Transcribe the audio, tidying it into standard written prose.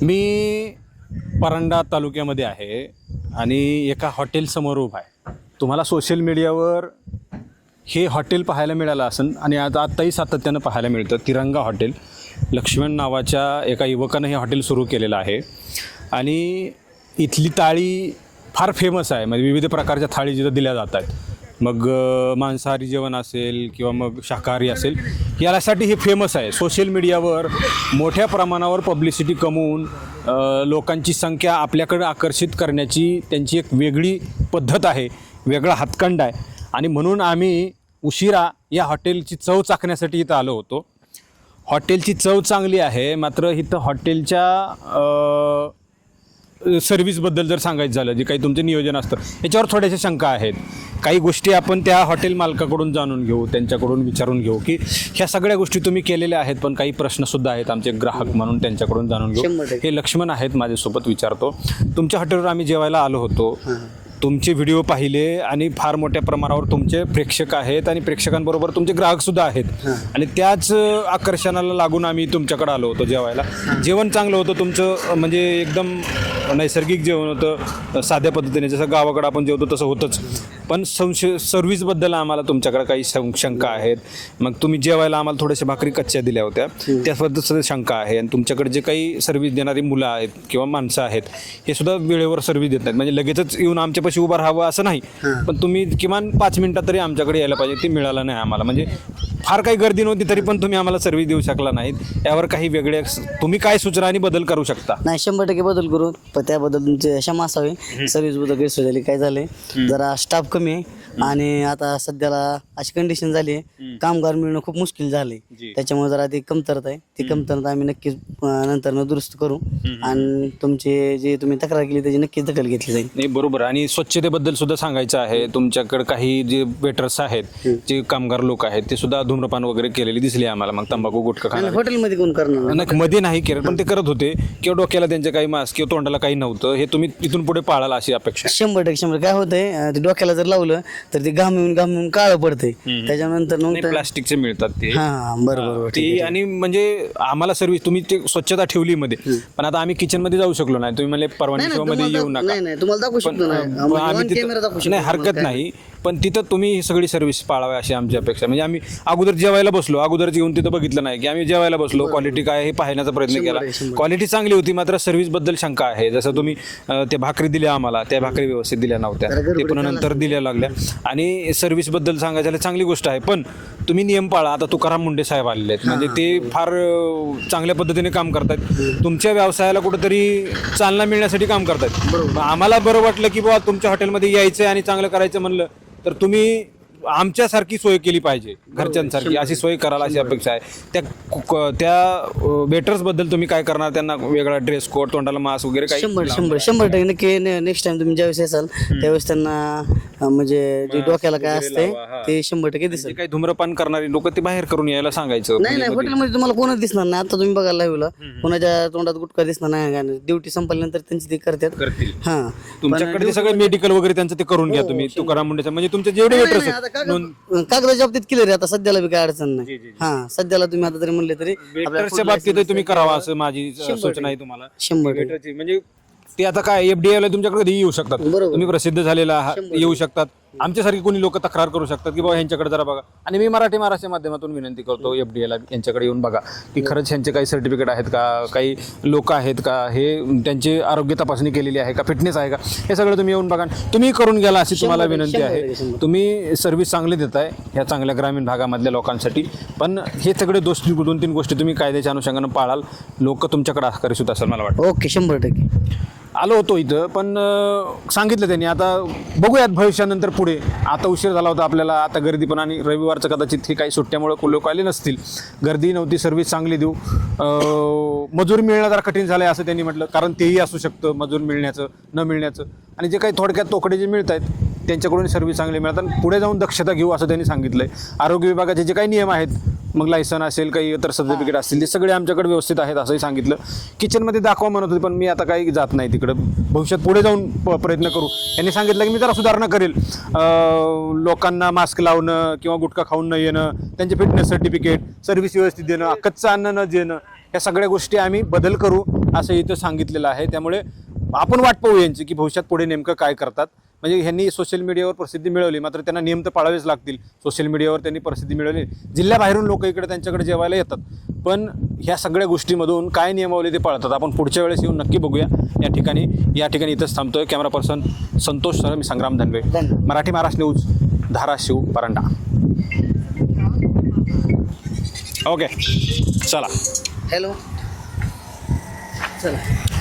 मी परंडा तालुक्यामध्ये आहे आणि एका हॉटेलसमोर उभा आहे. तुम्हाला सोशल मीडियावर हे हॉटेल पाहायला मिळालं असेल आणि आत्ताही सातत्यानं पाहायला मिळतं. तिरंगा हॉटेल, लक्ष्मण नावाच्या एका युवकानं हे हॉटेल सुरू केलेलं आहे आणि इथली थाळी फार फेमस आहे. म्हणजे विविध प्रकारच्या थाळी जिथं दिल्या जात आहेत. मग मांसाहारी जेवण असेल किंवा मग शाकाहारी असेल, यासाठी हे फेमस आहे. सोशल मीडियावर मोठ्या प्रमाणावर पब्लिसिटी कमवून लोकांची संख्या आपल्याकडे आकर्षित करण्याची त्यांची एक वेगळी पद्धत आहे, वेगळा हातखंडा आहे. आणि म्हणून आम्ही उशिरा या हॉटेलची चव चाखण्यासाठी इथं आलो होतो. हॉटेलची चव चांगली आहे, मात्र इथं हॉटेलच्या सर्व्हिसबद्दल जर सांगायचं झालं, जे काही तुमचं नियोजन असतं याच्यावर थोड्याशा शंका आहेत. काही गोष्टी आपण त्या हॉटेल मालकाकडून जाणून घेऊ, त्यांच्याकडून विचारून घेऊ की ह्या सगळ्या गोष्टी तुम्ही केलेल्या आहेत, पण काही प्रश्नसुद्धा आहेत आमचे ग्राहक म्हणून त्यांच्याकडून जाणून घेऊ. हे लक्ष्मण आहेत माझ्यासोबत, विचारतो. तुमच्या हॉटेलवर आम्ही जेवायला आलो होतो, तुमचे व्हिडिओ पाहिले आणि फार मोठ्या प्रमाणावर तुमचे प्रेक्षक आहेत आणि प्रेक्षकांबरोबर तुमचे ग्राहकसुद्धा आहेत आणि त्याच आकर्षणाला लागून आम्ही तुमच्याकडे आलो होतो जेवायला. जेवण चांगलं होतं तुमचं, म्हणजे एकदम नैसर्गिक जेवण होतं, साध्या पद्धतीने जसं गावाकडं आपण जेवतो तसं होतंच. पण सर्व्हिसबद्दल आम्हाला तुमच्याकडे काही शंका आहेत. मग तुम्ही जेवायला आम्हाला थोड्याशा भाकरी कच्च्या दिल्या होत्या, त्याबद्दल सुद्धा शंका आहे. आणि तुमच्याकडे जे काही सर्व्हिस देणारी मुलं आहेत किंवा माणसं आहेत, हे सुद्धा वेळेवर सर्व्हिस देत नाहीत. म्हणजे लगेचच येऊन आमच्यापाशी उभं राहावं असं नाही, पण तुम्ही किमान 5 मिनिटात तरी आमच्याकडे यायला पाहिजे. ते मिळालं नाही आम्हाला. म्हणजे फार काही गर्दी नव्हती तरी पण तुम्ही आम्हाला सर्व्हिस देऊ शकला नाहीत. यावर काही वेगळे तुम्ही काय सूचना आणि बदल करू शकता? नाही, 100% बदल करू. पण त्याबद्दल तुमची क्षमा असावी. सर्व्हिसबद्दल गैरसोय झाली. काय झाले, जरा स्टाफ कमी आहे आणि आता सध्याला अशी कंडिशन झाली आहे, कामगार मिळणं खूप मुश्किल झाले. त्याच्यामुळे जरा ती कमतरता आहे. ती कमतरता आम्ही नक्कीच नंतर दुरुस्त करू आणि तुमचे जे तुम्ही तक्रार केली त्याची नक्कीच दखल घेतली जाईल. नाही, बरोबर. आणि स्वच्छतेबद्दल सुद्धा सांगायचं आहे. तुमच्याकडे काही जे वेटर्स आहेत, जे कामगार लोक आहेत, ते सुद्धा धूम्रपान वगैरे केलेली दिसली आम्हाला. मग तंबाखू गुटखा खाणं हॉटेलमध्ये कोण करणार नाही, मध्ये नाही केलं, पण ते करत होते. किंवा डोक्याला त्यांचे काही मास्क किंवा तोंडाला काही नव्हतं. हे तुम्ही इथून पुढे पाळाल अशी अपेक्षा. 100% काय होतंय, ते डोक्याला जर लावलं तर ते घाम येऊन काळं पडतंय. त्याच्यानंतर प्लास्टिकचे मिळतात ते. हा, बरोबर. ती आणि म्हणजे आम्हाला सर्व्हिस तुम्ही ते स्वच्छता ठेवली मध्ये, पण आता आम्ही किचन मध्ये जाऊ शकलो नाही. तुम्ही मला परवानगी मध्ये येऊ नका. नाही, तुम्हाला दाखवू शकतो नाही, हरकत नाही, पण तिथं तुम्ही ही सगळी सर्व्हिस पाळावी अशी आमची अपेक्षा. म्हणजे आम्ही अगोदर जेवायला बसलो, अगोदरच येऊन तिथं बघितलं नाही की आम्ही जेवायला बसलो, क्वालिटी काय हे पाहण्याचा प्रयत्न केला. क्वालिटी चांगली होती, मात्र सर्व्हिसबद्दल शंका आहे. जसं तुम्ही त्या भाकरी दिल्या आम्हाला, त्या भाकरी व्यवस्थित दिल्या नव्हत्या, ते पुन्हा नंतर दिल्या लागल्या. आणि सर्व्हिसबद्दल सांगायचं झालं चांगली गोष्ट आहे, पण तुम्ही नियम पाळा. आता तुकाराम मुंडे साहेब आलेले आहेत, म्हणजे ते फार चांगल्या पद्धतीने काम करतात. तुमच्या व्यवसायाला कुठंतरी चालना मिळण्यासाठी काम करतात. आम्हाला बरं वाटलं की बाबा तुमच्या हॉटेलमध्ये यायचं आणि चांगलं करायचं म्हणलं तर तुम्ही आमच्यासारखी सोय केली पाहिजे, घरच्यांसारखी अशी सोय करायला अशी अपेक्षा आहे. त्या वेटर्सबद्दल तुम्ही काय करणार? त्यांना वेगळा ड्रेस कोड, तोंडाला मास्क वगैरे काही? 100% नक्की. नेक्स्ट टाइम तुम्ही ज्यावेळेस असाल त्यावेळेस त्यांना म्हणजे जे डोक्याला काय असते ते 100% दिसेल. काही धूम्रपान करणारी लोक ते बाहेर करून यायला सांगायचं. नाही, हॉटेलमध्ये तुम्हाला कोणच दिसणार नाही. आता तुम्ही बघायला लावलं, कोणाच्या तोंडात गुटखा दिसणार नाही. ड्युटी संपल्यानंतर त्यांची ते करतील. हा, तुमच्याकडे सगळं मेडिकल वगैरे त्यांचं ते करून घ्या तुम्ही. तुकाराम मुंडेचं म्हणजे तुमचे जेवढे वेटर्स आहेत कागदाच्या बाबतीत क्लिअर आहे. आता सध्याला बी काय अडचण नाही. हा, सध्याला तुम्ही आता तरी म्हणले तरी वेटर्सच्या बाबतीत तुम्ही करावा असं माझी सूचना आहे तुम्हाला. 100%. म्हणजे ते आता काय FDA ला तुमच्याकडे कधी येऊ शकतात. तुम्ही प्रसिद्ध झालेला येऊ शकतात. आमच्यासारखी कोणी लोक तक्रार करू शकतात की बाबा ह्यांच्याकडे जरा बघा. आणि मी मराठी महाराष्ट्र माध्यमातून विनंती करतो FDA ला यांच्याकडे येऊन बघा की खरंच ह्यांचे काही सर्टिफिकेट आहेत का, काही लोक आहेत का, हे त्यांची आरोग्य तपासणी केलेली आहे का, फिटनेस आहे का, हे सगळं तुम्ही येऊन बघा. तुम्ही करून गेला अशी तुम्हाला विनंती आहे. तुम्ही सर्व्हिस चांगली देताय ह्या चांगल्या ग्रामीण भागामधल्या लोकांसाठी, पण हे सगळे 2-3 गोष्टी तुम्ही कायद्याच्या अनुषंगानं पाळाल, लोक तुमच्याकडे आकारी सुद्धा असं मला वाटतं. ओके, 100%. आलो होतो इथं, पण सांगितलं त्यांनी आता बघूयात भविष्यानंतर पुढे. आता उशीर झाला होता आपल्याला, आता गर्दी पण, आणि रविवारचं कदाचित हे काही सुट्ट्यामुळे लोक आले नसतील, गर्दी नव्हती, सर्व्हिस चांगली देऊ. मजूर मिळणं जरा कठीण झालं आहे असं त्यांनी म्हटलं, कारण तेही असू शकतं मजूर मिळण्याचं न मिळण्याचं. आणि जे काही थोडक्यात तोकडे जे मिळत आहेत त्यांच्याकडून सर्व्हिस चांगली मिळतात. पुढे जाऊन दक्षता घेऊ असं त्यांनी सांगितलं आहे. आरोग्य विभागाचे जे काही नियम आहेत, मग लायसन असेल, काही इतर सर्टिफिकेट असतील, ते सगळे आमच्याकडे व्यवस्थित आहेत असंही सांगितलं. किचनमध्ये दाखवा म्हणत होते, पण मी आता काही जात नाही तिकडं. भविष्यात पुढे जाऊन प्रयत्न करू. यांनी सांगितलं की मी जरा सुधारणा करेल. लोकांना मास्क लावणं किंवा गुटखा खाऊन न येणं, त्यांचे फिटनेस सर्टिफिकेट, सर्व्हिस व्यवस्थित देणं, कच्चं अन्न न देणं, ह्या सगळ्या गोष्टी आम्ही बदल करू असं इथं सांगितलेलं आहे. त्यामुळे आपण वाट पाहू यांची की भविष्यात पुढे नेमकं काय करतात. म्हणजे ह्यांनी सोशल मीडियावर प्रसिद्धी मिळवली, मात्र त्यांना नियम तर पाळावेच लागतील. सोशल मीडियावर त्यांनी प्रसिद्धी मिळवली, जिल्ह्याबाहेरून लोक इकडे त्यांच्याकडे जेवायला येतात, पण ह्या सगळ्या गोष्टीमधून काय नियमावली ते पाळतात. आपण पुढच्या वेळेस येऊन नक्की बघूया. या ठिकाणी इथंच थांबतोय. कॅमेरा पर्सन संतोष सर, मी संग्राम धनवे, मराठी महाराष्ट्र न्यूज, धाराशिव, परांडा. ओके, चला. हॅलो, चला.